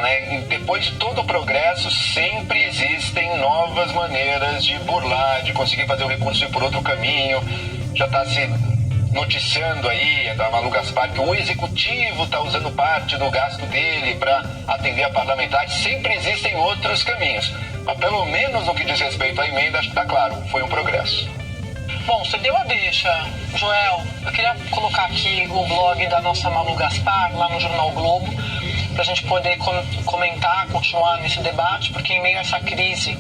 né? Depois de todo o progresso, sempre existem novas maneiras de burlar, de conseguir fazer o recurso ir por outro caminho. Já está se noticiando aí, da Malu Gaspar, que o executivo está usando parte do gasto dele para atender a parlamentares. Sempre existem outros caminhos. Mas pelo menos no que diz respeito à emenda, acho que está claro, foi um progresso. Bom, você deu a deixa, Joel. Eu queria colocar aqui o blog da nossa Malu Gaspar, lá no Jornal Globo, para a gente poder comentar, continuar nesse debate, porque em meio a essa crise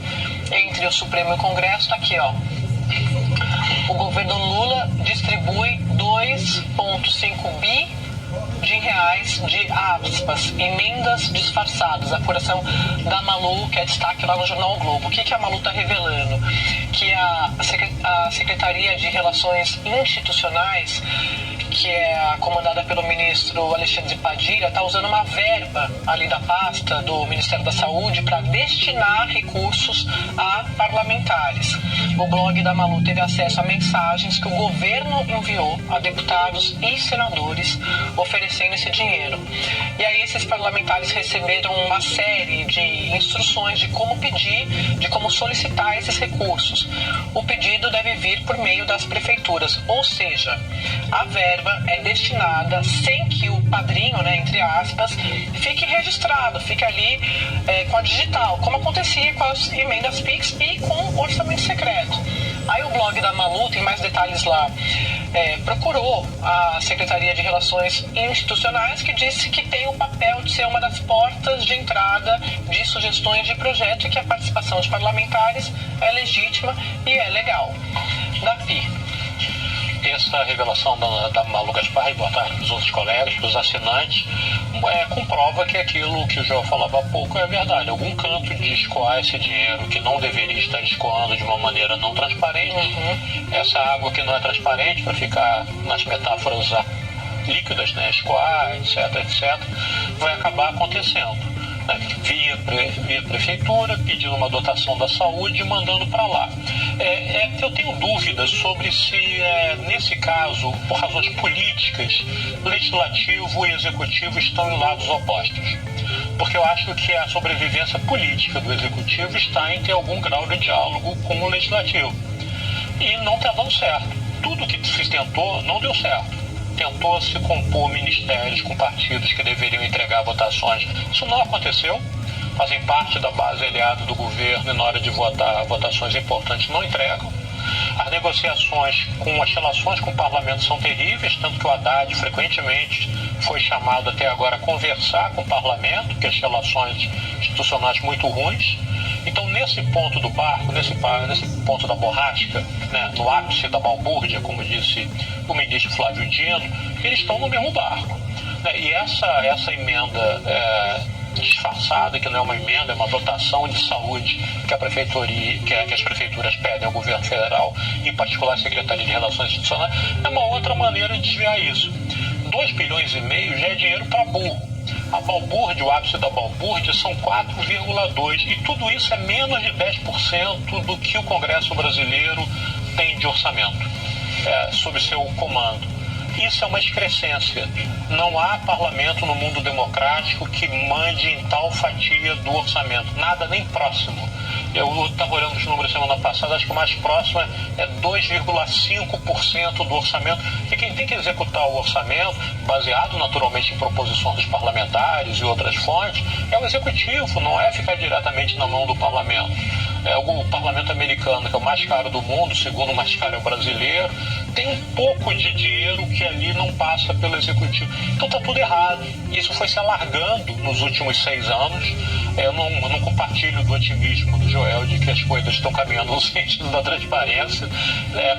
entre o Supremo e o Congresso, está aqui, ó. O governo Lula distribui 2,5 bi de reais de aspas, emendas disfarçadas. A apuração da Malu, que é destaque lá no Jornal o Globo. O que a Malu está revelando? Que a Secretaria de Relações Institucionais, que é comandada pelo ministro Alexandre Padilha, está usando uma verba ali da pasta do Ministério da Saúde para destinar recursos a parlamentares. O blog da Malu teve acesso a mensagens que o governo enviou a deputados e senadores oferecendo esse dinheiro. E aí esses parlamentares receberam uma série de instruções de como pedir, de como solicitar esses recursos. O pedido deve vir por meio das prefeituras, ou seja, a verba é destinada sem que o padrinho, né, entre aspas, fique registrado, fique ali com a digital, como acontecia com as emendas PIX e com o orçamento secreto. Aí o blog da Malu, tem mais detalhes lá, procurou a Secretaria de Relações Institucionais, que disse que tem o papel de ser uma das portas de entrada de sugestões de projeto e que a participação de parlamentares é legítima e é legal. Davi. Essa revelação da Malu Gaspar, e boa tarde para os outros colegas, para os assinantes, comprova que aquilo que o João falava há pouco é verdade. Algum canto de escoar esse dinheiro que não deveria estar escoando de uma maneira não transparente, essa água que não é transparente, para ficar nas metáforas líquidas, né, escoar, etc., vai acabar acontecendo. Via prefeitura, pedindo uma dotação da saúde e mandando para lá. Eu tenho dúvidas sobre se, nesse caso, por razões políticas, legislativo e executivo estão em lados opostos. Porque eu acho que a sobrevivência política do executivo está em ter algum grau de diálogo com o legislativo. E não está dando certo. Tudo que se tentou não deu certo. Tentou se compor ministérios com partidos que deveriam entregar votações. Isso não aconteceu. Fazem parte da base aliada do governo e na hora de votar, votações importantes não entregam. As negociações as relações com o parlamento são terríveis, tanto que o Haddad frequentemente foi chamado até agora a conversar com o parlamento, que as relações institucionais muito ruins. Então, nesse ponto do barco, nesse ponto da borrasca, né, no ápice da balbúrdia, como disse o ministro Flávio Dino, eles estão no mesmo barco. Né? E essa emenda disfarçada, que não é uma emenda, é uma dotação de saúde que as prefeituras pedem ao governo federal, em particular a Secretaria de Relações Institucionais, é uma outra maneira de desviar isso. 2,5 bilhões já é dinheiro para burro. A balbúrdia, o ápice da balbúrdia, são 4,2%, e tudo isso é menos de 10% do que o Congresso brasileiro tem de orçamento, sob seu comando. Isso é uma excrescência. Não há parlamento no mundo democrático que mande em tal fatia do orçamento, nada nem próximo. Eu estava olhando os números semana passada, acho que o mais próximo é 2,5% do orçamento. E quem tem que executar o orçamento, baseado naturalmente em proposições dos parlamentares e outras fontes, é o executivo, não é ficar diretamente na mão do parlamento. O parlamento americano, que é o mais caro do mundo, o segundo mais caro é o brasileiro, tem um pouco de dinheiro que ali não passa pelo executivo. Então está tudo errado. Isso foi se alargando nos últimos 6 anos. Eu não compartilho do otimismo do Joel de que as coisas estão caminhando no sentido da transparência,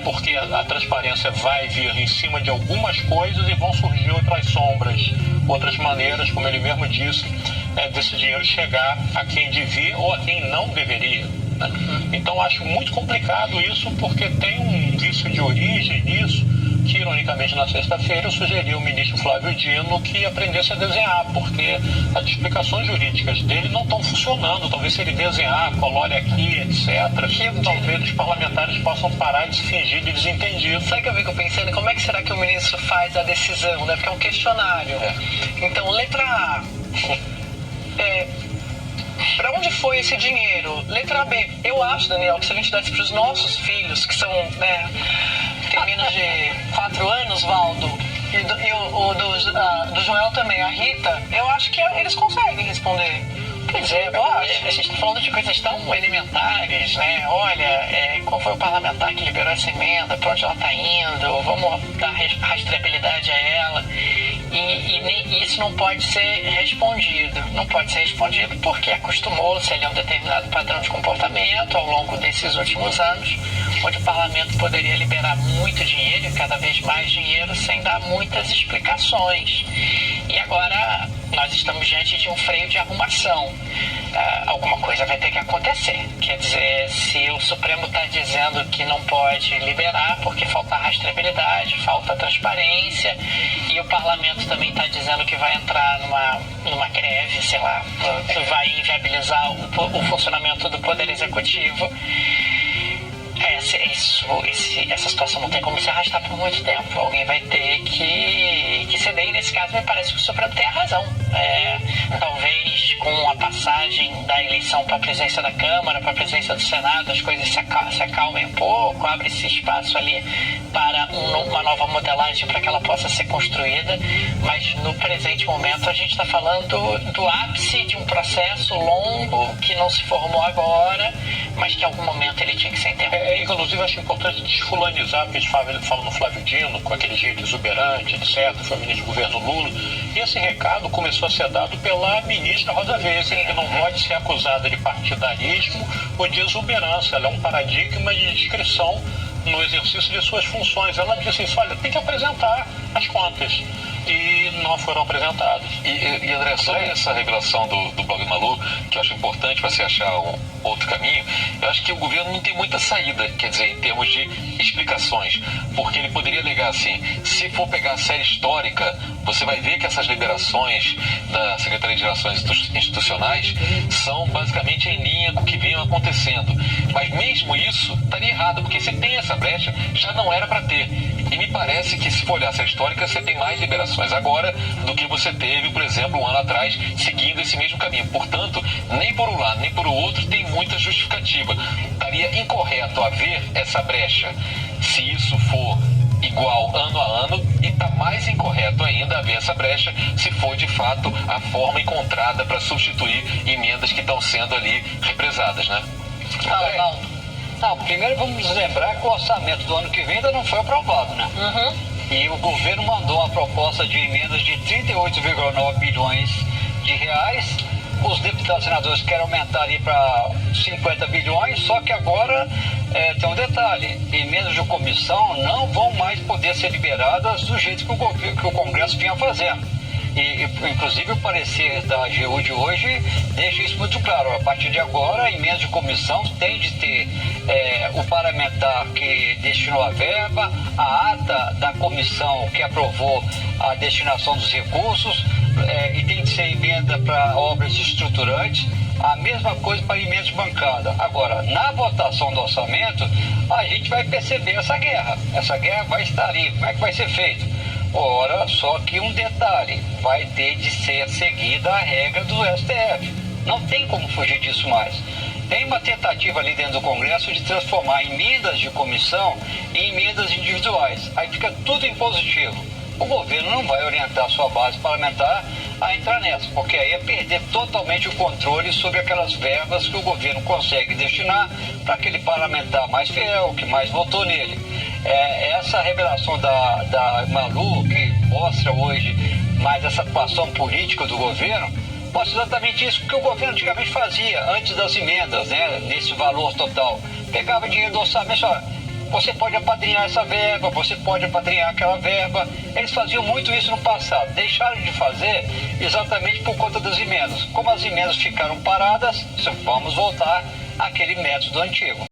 porque a transparência vai vir em cima de algumas coisas e vão surgir outras sombras, outras maneiras, como ele mesmo disse, desse dinheiro chegar a quem devia ou a quem não deveria. Né? Então acho muito complicado isso, porque tem um vício de origem nisso, que ironicamente na sexta-feira eu sugeri ao ministro Flávio Dino que aprendesse a desenhar, porque as explicações jurídicas dele não estão funcionando. Talvez se ele desenhar, colore aqui, etc., que talvez os parlamentares possam parar de se fingir de desentendido. Sabe o que eu fico pensando? Como é que será que o ministro faz a decisão, né? Porque é um questionário. Então, letra A. foi esse dinheiro? Letra B, eu acho, Daniel, que se a gente desse para os nossos filhos, que são, né, tem menos de 4 anos, Valdo, e o do Joel também, a Rita, eu acho que eles conseguem responder. Pois é, eu acho. A gente está falando de coisas tão elementares, né? Olha, qual foi o parlamentar que liberou essa emenda, para onde ela está indo, vamos dar rastreabilidade a ela. E isso não pode ser respondido. Não pode ser respondido porque acostumou-se ali a um determinado padrão de comportamento ao longo desses últimos anos, onde o parlamento poderia liberar muito dinheiro, cada vez mais dinheiro, sem dar muitas explicações. E agora nós estamos diante de um freio de arrumação. Alguma coisa vai ter que acontecer. Quer dizer, se o Supremo está dizendo que não pode liberar porque falta rastreabilidade, falta transparência, e o parlamento também está dizendo que vai entrar numa greve, sei lá, que vai inviabilizar o funcionamento do Poder Executivo, essa situação não tem como se arrastar por muito tempo. Alguém vai ter que ceder, e nesse caso me parece que o Supremo tem a razão. Talvez com a passagem da eleição para a presidência da Câmara, para a presidência do Senado, as coisas se acalmem um pouco, abre-se espaço ali para uma nova modelagem para que ela possa ser construída, mas no presente momento a gente está falando do ápice de um processo longo que não se formou agora, mas que em algum momento ele tinha que ser interrompido. Inclusive, acho importante desfulanizar, porque eles falam no Flávio Dino, com aquele jeito exuberante, etc., foi ministro do governo Lula, e esse recado começou a ser dado pela ministra Rosa Weber, que não pode ser acusada de partidarismo ou de exuberância, ela é um paradigma de discrição no exercício de suas funções. Ela disse isso, olha, tem que apresentar as contas, e não foram apresentadas. E André, sobre essa revelação do blog Malu, que eu acho importante para você achar um outro caminho, eu acho que o governo não tem muita saída, quer dizer, em termos de explicações, porque ele poderia alegar assim, se for pegar a série histórica, você vai ver que essas liberações da Secretaria de Relações Institucionais são basicamente em linha com o que vinha acontecendo, mas mesmo isso estaria errado, porque você tem essa brecha, já não era para ter, e me parece que se for olhar a série histórica, você tem mais liberações agora do que você teve, por exemplo, um ano atrás, seguindo esse mesmo caminho. Portanto, nem por um lado nem por outro tem muita justificativa. Estaria incorreto haver essa brecha se isso for igual ano a ano, e está mais incorreto ainda haver essa brecha se for de fato a forma encontrada para substituir emendas que estão sendo ali represadas, né? Não, primeiro vamos lembrar que o orçamento do ano que vem ainda não foi aprovado, né? E o governo mandou uma proposta de emendas de 38,9 bilhões de reais. Os deputados e senadores querem aumentar ali para 50 bilhões, só que agora tem um detalhe: emendas de comissão não vão mais poder ser liberadas do jeito que o Congresso vinha fazendo. E, inclusive, o parecer da AGU de hoje deixa isso muito claro. A partir de agora, a emenda de comissão tem de ter o parlamentar que destinou a verba, a ata da comissão que aprovou a destinação dos recursos, e tem de ser emenda para obras estruturantes, a mesma coisa para emenda de bancada. Agora, na votação do orçamento, a gente vai perceber essa guerra. Essa guerra vai estar ali. Como é que vai ser feito? Ora, só que um detalhe, vai ter de ser seguida a regra do STF. Não tem como fugir disso mais. Tem uma tentativa ali dentro do Congresso de transformar emendas de comissão em emendas individuais. Aí fica tudo em positivo. O governo não vai orientar a sua base parlamentar a entrar nessa, porque aí é perder totalmente o controle sobre aquelas verbas que o governo consegue destinar para aquele parlamentar mais fiel, que mais votou nele. Essa revelação da Malu, que mostra hoje mais essa atuação política do governo, mostra exatamente isso que o governo antigamente fazia, antes das emendas, né, nesse valor total. Pegava dinheiro do orçamento, você pode apadrinhar essa verba, você pode apadrinhar aquela verba. Eles faziam muito isso no passado, deixaram de fazer exatamente por conta das emendas. Como as emendas ficaram paradas, vamos voltar àquele método antigo.